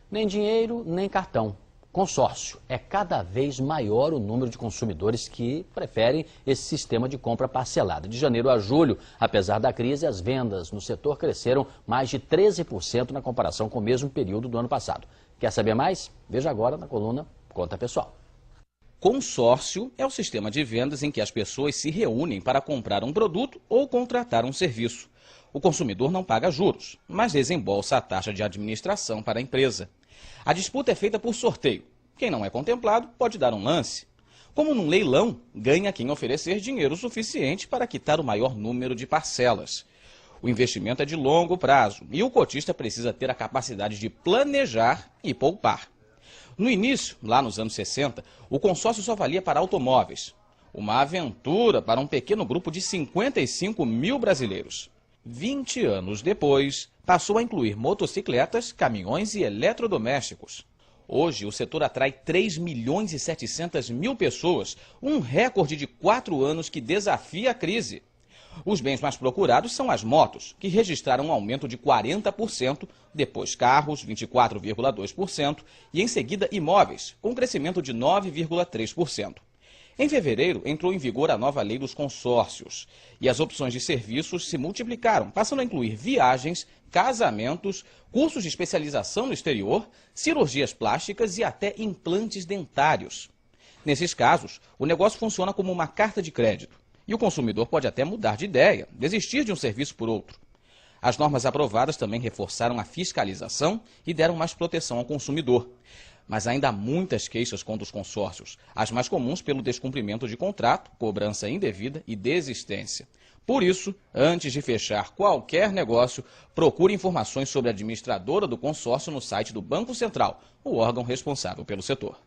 Nem dinheiro, nem cartão. Consórcio. É cada vez maior o número de consumidores que preferem esse sistema de compra parcelada. De janeiro a julho, apesar da crise, as vendas no setor cresceram mais de 13% na comparação com o mesmo período do ano passado. Quer saber mais? Veja agora na coluna Conta Pessoal. Consórcio é o sistema de vendas em que as pessoas se reúnem para comprar um produto ou contratar um serviço. O consumidor não paga juros, mas desembolsa a taxa de administração para a empresa. A disputa é feita por sorteio. Quem não é contemplado pode dar um lance. Como num leilão, ganha quem oferecer dinheiro suficiente para quitar o maior número de parcelas. O investimento é de longo prazo e o cotista precisa ter a capacidade de planejar e poupar. No início, lá nos anos 60, o consórcio só valia para automóveis. Uma aventura para um pequeno grupo de 55 mil brasileiros. 20 anos depois, passou a incluir motocicletas, caminhões e eletrodomésticos. Hoje, o setor atrai 3 milhões e 700 mil pessoas, um recorde de 4 anos que desafia a crise. Os bens mais procurados são as motos, que registraram um aumento de 40%, depois carros, 24,2%, e em seguida imóveis, com crescimento de 9,3%. Em fevereiro, entrou em vigor a nova lei dos consórcios e as opções de serviços se multiplicaram, passando a incluir viagens, casamentos, cursos de especialização no exterior, cirurgias plásticas e até implantes dentários. Nesses casos, o negócio funciona como uma carta de crédito e o consumidor pode até mudar de ideia, desistir de um serviço por outro. As normas aprovadas também reforçaram a fiscalização e deram mais proteção ao consumidor. Mas ainda há muitas queixas contra os consórcios, as mais comuns pelo descumprimento de contrato, cobrança indevida e desistência. Por isso, antes de fechar qualquer negócio, procure informações sobre a administradora do consórcio no site do Banco Central, o órgão responsável pelo setor.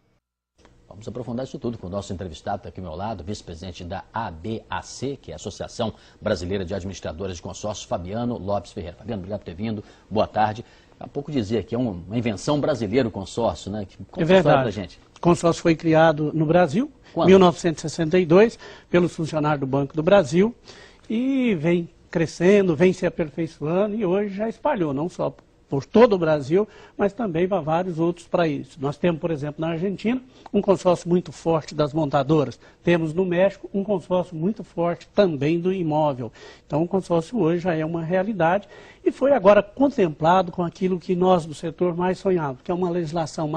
Vamos aprofundar isso tudo com o nosso entrevistado aqui ao meu lado, vice-presidente da ABAC, que é a Associação Brasileira de Administradoras de Consórcios, Fabiano Lopes Ferreira. Fabiano, obrigado por ter vindo. Boa tarde. Há pouco dizia que é uma invenção brasileira o consórcio, né? É verdade. Pra gente? O consórcio foi criado no Brasil, em 1962, pelos funcionários do Banco do Brasil, e vem crescendo, vem se aperfeiçoando, e hoje já espalhou, não só por todo o Brasil, mas também para vários outros países. Nós temos, por exemplo, na Argentina, um consórcio muito forte das montadoras. Temos no México um consórcio muito forte também do imóvel. Então o consórcio hoje já é uma realidade e foi agora contemplado com aquilo que nós do setor mais sonhávamos, que é uma legislação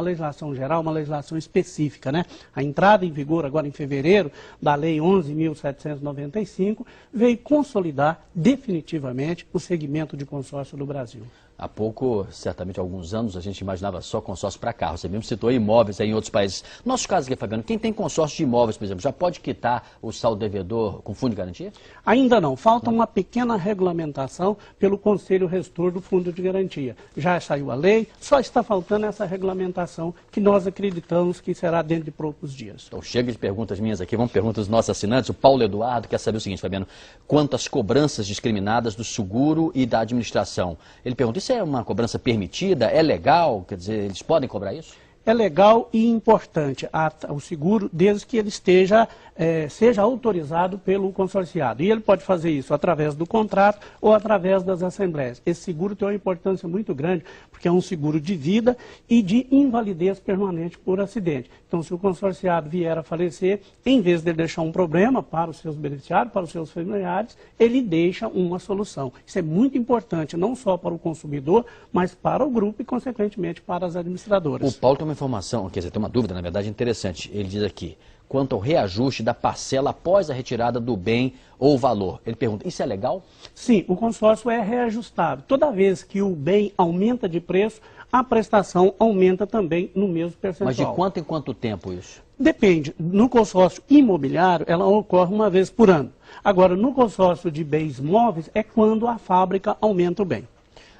geral, uma legislação específica, né? A entrada em vigor agora em fevereiro da Lei 11.795 veio consolidar definitivamente o segmento de consórcio do Brasil. Há pouco, certamente há alguns anos, a gente imaginava só consórcio para carro. Você mesmo citou imóveis aí em outros países. Nosso caso aqui, Fabiano, quem tem consórcio de imóveis, por exemplo, já pode quitar o saldo devedor com fundo de garantia? Ainda não. Falta uma pequena regulamentação pelo Conselho Gestor do Fundo de Garantia. Já saiu a lei, só está faltando essa regulamentação que nós acreditamos que será dentro de poucos dias. Então chega de perguntas minhas aqui, vamos perguntas dos nossos assinantes. O Paulo Eduardo quer saber o seguinte, Fabiano, quanto às cobranças discriminadas do seguro e da administração. Ele pergunta, isso é uma cobrança permitida? É legal? Quer dizer, eles podem cobrar isso? É legal e importante o seguro, desde que ele seja autorizado pelo consorciado. E ele pode fazer isso através do contrato ou através das assembleias. Esse seguro tem uma importância muito grande, porque é um seguro de vida e de invalidez permanente por acidente. Então, se o consorciado vier a falecer, em vez de deixar um problema para os seus beneficiários, para os seus familiares, ele deixa uma solução. Isso é muito importante, não só para o consumidor, mas para o grupo e, consequentemente, para as administradoras. O Paulo tem uma informação, quer dizer, tem uma dúvida, na verdade, interessante. Ele diz aqui, quanto ao reajuste da parcela após a retirada do bem ou valor. Ele pergunta, isso é legal? Sim, o consórcio é reajustável. Toda vez que o bem aumenta de preço, a prestação aumenta também no mesmo percentual. Mas de quanto em quanto tempo isso? Depende. No consórcio imobiliário, ela ocorre uma vez por ano. Agora, no consórcio de bens móveis, é quando a fábrica aumenta o bem.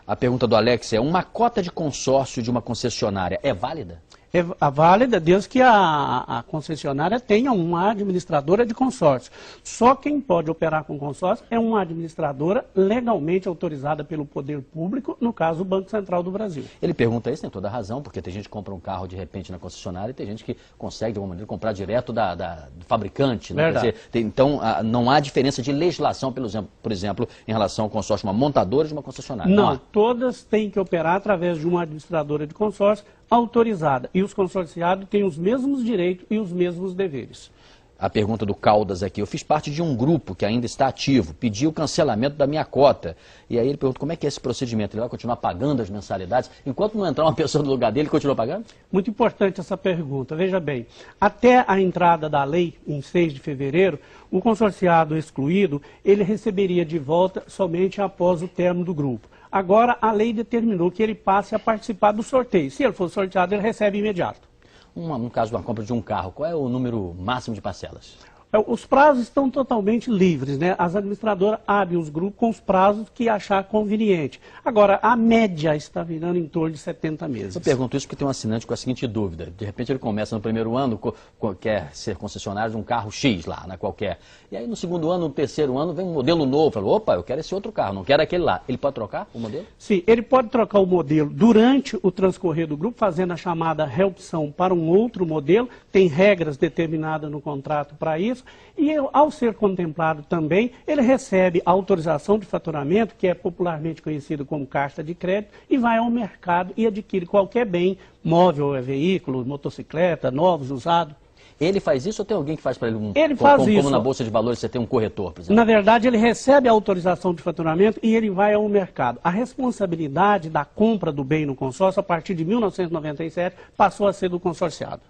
A pergunta do Alex é, uma cota de consórcio de uma concessionária é válida? É válida desde que a concessionária tenha uma administradora de consórcio. Só quem pode operar com consórcio é uma administradora legalmente autorizada pelo poder público, no caso o Banco Central do Brasil. Ele pergunta isso, tem toda a razão, porque tem gente que compra um carro de repente na concessionária e tem gente que consegue de alguma maneira comprar direto do fabricante. Né? Verdade. Quer dizer, então não há diferença de legislação, por exemplo, em relação ao consórcio de uma montadora e de uma concessionária. Não, todas têm que operar através de uma administradora de consórcio autorizada. E os consorciados têm os mesmos direitos e os mesmos deveres. A pergunta do Caldas aqui: eu fiz parte de um grupo que ainda está ativo, pedi o cancelamento da minha cota. E aí ele pergunta como é que é esse procedimento, ele vai continuar pagando as mensalidades? Enquanto não entrar uma pessoa no lugar dele, ele continua pagando? Muito importante essa pergunta. Veja bem, até a entrada da lei, em 6 de fevereiro, o consorciado excluído, ele receberia de volta somente após o término do grupo. Agora, a lei determinou que ele passe a participar do sorteio. Se ele for sorteado, ele recebe imediato. No caso de uma compra de um carro, qual é o número máximo de parcelas? Os prazos estão totalmente livres, né? As administradoras abrem os grupos com os prazos que achar conveniente. Agora, a média está virando em torno de 70 meses. Eu pergunto isso porque tem um assinante com a seguinte dúvida. De repente ele começa no primeiro ano, quer ser concessionário de um carro X lá, né, qualquer. E aí no segundo ano, no terceiro ano, vem um modelo novo. Fala, opa, eu quero esse outro carro, não quero aquele lá. Ele pode trocar o modelo? Sim, ele pode trocar o modelo durante o transcorrer do grupo, fazendo a chamada reopção para um outro modelo. Tem regras determinadas no contrato para isso. E ao ser contemplado também, ele recebe a autorização de faturamento, que é popularmente conhecido como carta de crédito, e vai ao mercado e adquire qualquer bem, móvel, veículo, motocicleta, novos, usados. Ele faz isso ou tem alguém que faz para ele? Ele faz isso. Como na Bolsa de Valores você tem um corretor, por exemplo? Na verdade, ele recebe a autorização de faturamento e ele vai ao mercado. A responsabilidade da compra do bem no consórcio, a partir de 1997, passou a ser do consorciado.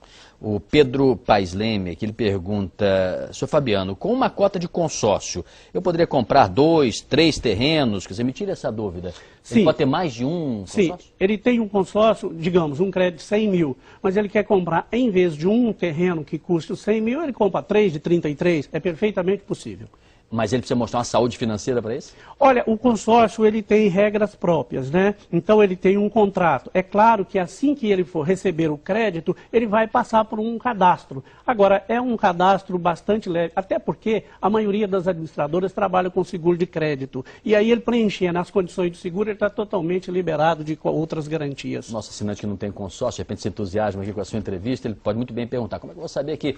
O Pedro Paes Leme, aqui ele pergunta: senhor Fabiano, com uma cota de consórcio, eu poderia comprar 2, 3 terrenos? Quer dizer, me tira essa dúvida. Sim. Ele pode ter mais de um consórcio? Sim, ele tem um consórcio, digamos, um crédito de 100 mil, mas ele quer comprar, em vez de um terreno que custe os 100 mil, ele compra 3 de 33, é perfeitamente possível. Mas ele precisa mostrar uma saúde financeira para isso? Olha, o consórcio ele tem regras próprias, né? Então ele tem um contrato. É claro que assim que ele for receber o crédito, ele vai passar por um cadastro. Agora, é um cadastro bastante leve, até porque a maioria das administradoras trabalha com seguro de crédito. E aí ele preenchendo as condições de seguro, ele está totalmente liberado de outras garantias. Nosso assinante que não tem consórcio, de repente se entusiasma aqui com a sua entrevista, ele pode muito bem perguntar: como é que eu vou saber que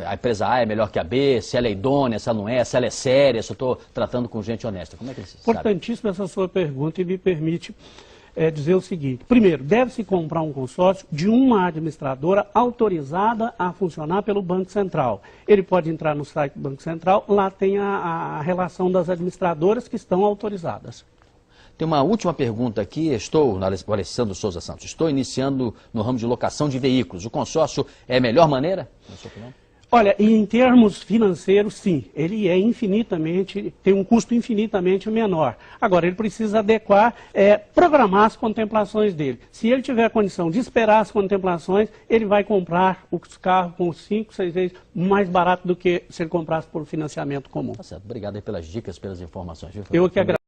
a empresa A é melhor que a B, se ela é idônea, se ela não é, se ela é séria, se eu estou tratando com gente honesta? Como é que ele sabe? Importantíssima essa sua pergunta e me permite dizer o seguinte. Primeiro, deve-se comprar um consórcio de uma administradora autorizada a funcionar pelo Banco Central. Ele pode entrar no site do Banco Central, lá tem a relação das administradoras que estão autorizadas. Tem uma última pergunta aqui. O Alessandro Souza Santos. Estou iniciando no ramo de locação de veículos. O consórcio é a melhor maneira, na sua opinião? Olha, em termos financeiros, sim, ele tem um custo infinitamente menor. Agora, ele precisa adequar, programar as contemplações dele. Se ele tiver a condição de esperar as contemplações, ele vai comprar os carros com 5, 6 vezes mais barato do que se ele comprasse por financiamento comum. Tá certo. Obrigado aí pelas dicas, pelas informações. Viu? Eu que agradeço.